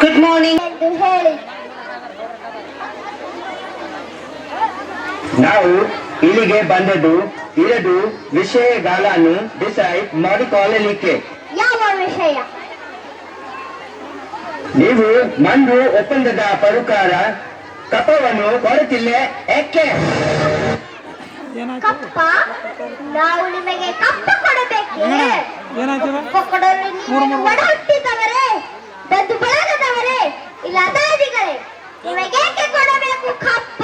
Good morning ಎಂದು ಹೇಳಿ ನಾವು ಇಲ್ಲಿಗೆ ಬಂದದ್ದು ಇರದು ವಿಷಯಗಳನ್ನು ಡಿಸೈಡ್ ಮಾಡಿಕೊಳ್ಳಲಿಕ್ಕೆ. ಯಾವ ವಿಷಯ? ನೀವು ಮಂಡು ಒಪ್ಪಂದದ ಪ್ರಕಾರ ಕಪ್ಪವನ್ನು ಕೊಡುತ್ತಿಲ್ಲ ಏಕೆ? ಕಪ್ಪ? ನಾವು ನಿಮಗೆ ಕಪ್ಪ ಕೊಡಬೇಕೆ? ಕಪ್ಪ ಕೊಡಲು ನೀವು ಒಡ ಹುಟ್ಟಿದವರೇ, ಬಂಧು ಬಳಗದವರೇ, ಇಲ್ಲ ಅದಾದಿಗಳೇ, ನಿಮಗೇಕೆ ಕೊಡಬೇಕು ಕಪ್ಪ?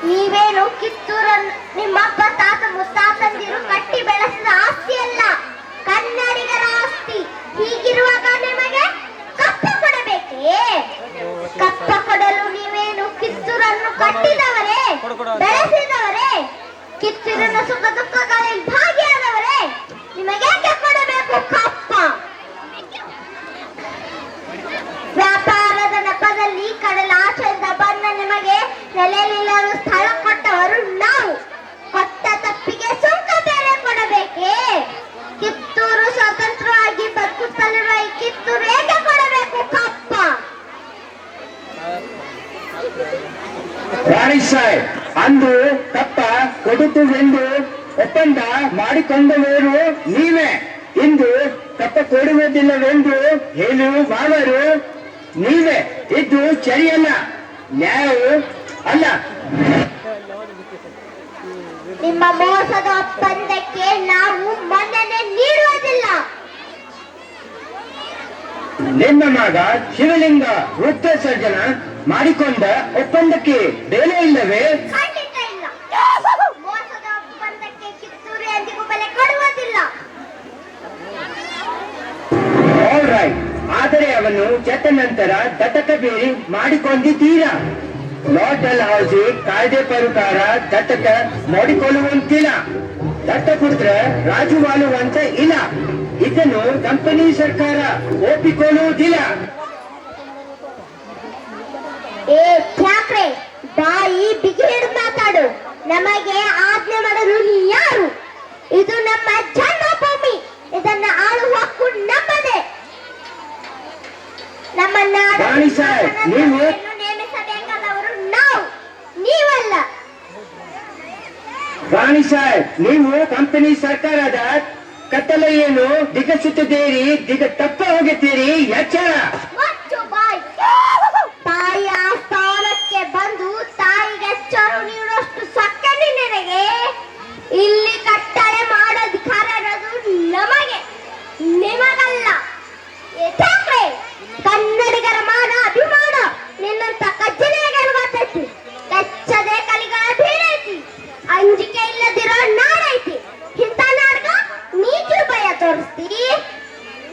ನೀವೇನು ಕಿತ್ತೂರನ್ನು ನಿಮ್ಮ ಅಪ್ಪ ತಾತ ಮುತ್ತಾತಂದಿರು ಕಟ್ಟಿ ಬೆಳೆಸಿದ ಆಸ್ತಿ ಅಲ್ಲ, ಕನ್ನಡಿಗರ ಆಸ್ತಿ. ಹೀಗಿರುವಾಗ ನಿಮಗೆ ಕಪ್ಪ ಕೊಡಬೇಕೇ? ಕಪ್ಪ ಕೊಡಲು ನೀವೇನು ಕಿತ್ತೂರನ್ನು ಕಟ್ಟಿದವರೇ, ಬೆಳೆಸಿದವರೇ, ಕಿತ್ತೂರಿನ ಸುಖ ದುಃಖಗಳಲ್ಲಿ ಭಾಗಿಯಾದವರೇ, ನಿಮಗೇಕೆ ಕೊಡಬೇಕು ಕಪ್ಪ? ವ್ಯಾಪಾರದ ನೆಪದಲ್ಲಿ ಕಡಲಾಚೆಯಿಂದ ಬಂದ ನಿಮಗೆ ನೆಲೆಯಲ್ಲಿಲ್ಲದ ಸ್ಥಳ ಕೊಟ್ಟವರು ನಾವು. ಕೊಟ್ಟ ತಪ್ಪಿಗೆ ಸುಂಕ ಬೇರೆ ಕೊಡಬೇಕೇ? ಕಿತ್ತೂರು ಸ್ವತಂತ್ರವಾಗಿ ಬದುಕುತ್ತಲಿರುವ ಈ ಕಿತ್ತೂರು ಹೇಗೆ ಕೊಡಬೇಕು ಕಪ್ಪ? ರಾಣಿ ಸಾಹೇಬ್, ಅಂದು ಕಪ್ಪ ಕೊಡುತ್ತುವೆಂದು ಒಪ್ಪಂದ ಮಾಡಿಕೊಂಡವರು ನೀವೇ. ಇಂದು ಕಪ್ಪ ಕೊಡುವುದಿಲ್ಲವೆಂದು ಹೇಳುವವರು ನೀವೇ. ಇದು ಸರಿಯಲ್ಲ, ನ್ಯಾಯ ಅಲ್ಲ. ನಿಮ್ಮ ಮೋಸದ ಒಪ್ಪಂದಕ್ಕೆ ನಾವು ಮನ್ನಣೆ ನೀಡುವುದಿಲ್ಲ. ನಿಮ್ಮ ಮಗ ಶಿವಲಿಂಗ ವೃತ್ತ ಸರ್ಜನ ಮಾಡಿಕೊಂಡ ಒಪ್ಪಂದಕ್ಕೆ ಬೆಲೆ ಇಲ್ಲವೇ? ಖಂಡಿತ ಇಲ್ಲ. ಮೋಸದ ಒಪ್ಪಂದಕ್ಕೆ ಕಿತ್ತೂರು ಎಂದಿಗೂ ಬೆಲೆ ಕೊಡುವುದಿಲ್ಲ. ಆಲ್ ರೈಟ್, ಆದರೆ ಅವನು ಚತ್ತ ನಂತರ ದತ್ತಕ ಬೇರೆ ಮಾಡಿಕೊಂಡಿದ್ದೀರಾ. ಲಾಟಲ್ ಹೌಸಿ ಕಾಯ್ದೆ ಪ್ರಕಾರ ದತ್ತಕ ಮಾಡಿಕೊಳ್ಳುವಂತಿಲ್ಲ. ದತ್ತಪುತ್ರ ರಾಜುವಾಳುವಂತ ಇಲ್ಲ. ಇದನ್ನು ಕಂಪನಿ ಸರ್ಕಾರ ಒಪ್ಪಿಕೊಳ್ಳುವುದಿಲ್ಲ. ಏ ಠಾಕ್ರೆ, ಬಾಯಿ ಬಿಗಿ ಹಿಡಿದು ಮಾತಾಡು. ನಮಗೆ ಆಜ್ಞೆ ಮಾಡಲು ನೀ ಯಾರು? ಇದು ನಮ್ಮ ಜನ್ಮಭೂಮಿ. ಇದನ್ನ ಆಳುವ ಹಕ್ಕು ನಮ್ಮದೇ. ನಮ್ಮ ರಾಣಿ ಸಾಹೇಬ್, ನೀವು ನೇಮಿಸಬೇಕಾದವರು ನಾವು, ನೀವಲ್ಲ. ರಾಣಿ ಸಾಹೇಬ್, ನೀವು ಕಂಪನಿ ಸರ್ಕಾರದ ಕತ್ತಲೆಯನ್ನು ದಿಗಸುತ್ತಿದ್ದೀರಿ, ತಪ್ಪ ಹೋಗುತ್ತೀರಿ. ಎಚ್ಚರ. ಮುಚ್ಚು ಬಾಯ್. ತಾಯಿಯ ಸ್ಥಾನಕ್ಕೆ ಬಂದು ತಾಯಿಗೆ ಎಚ್ಚರು ನೀಡುವಷ್ಟು ಸಕ್ಕನೆ ನಿನಗೆ. ಇಲ್ಲಿ ಕಟ್ಟಳೆ ಮಾಡೋ ಅಧಿಕಾರ ಇರೋದು ನಮಗೆ, ನಿಮಗಲ್ಲ. ಏಕೆ? ಕನ್ನಡಿಗರ ಮಾನ ಅಭಿಮಾನ ನಿನ್ನಂತ ಕಜ್ಜನೆಗೆ ಗೊತ್ತೈತಿ. ಕಚ್ಚದೆ ಕಲಿಗಳ ಬೀಳೈತಿ, ಅಂಜಿಕೆ ಇಲ್ಲದಿರೋ ನಾಡೈತಿ. ಇಂಥ ನಾಡ್ಗ ನೀಚು ಭಯ ತೋರಿಸ್ತಿ.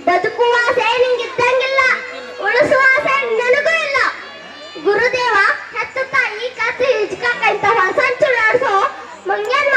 ಬದುಕುವ ಆಸೆ ನಿಂಗಿದ್ದಂಗಿಲ್ಲ, ಉಳಿಸುವ ಆಸೆ ನನಗೂ ಇಲ್ಲ. ಗುರುದೇವ ಹೆತ್ತ ತಾಯಿ ಕತ್ತು ಹಿಚ್ಕಂತ ಸಂಚು ನಡೆಸೋ ಮಂಗ್ಯಾನ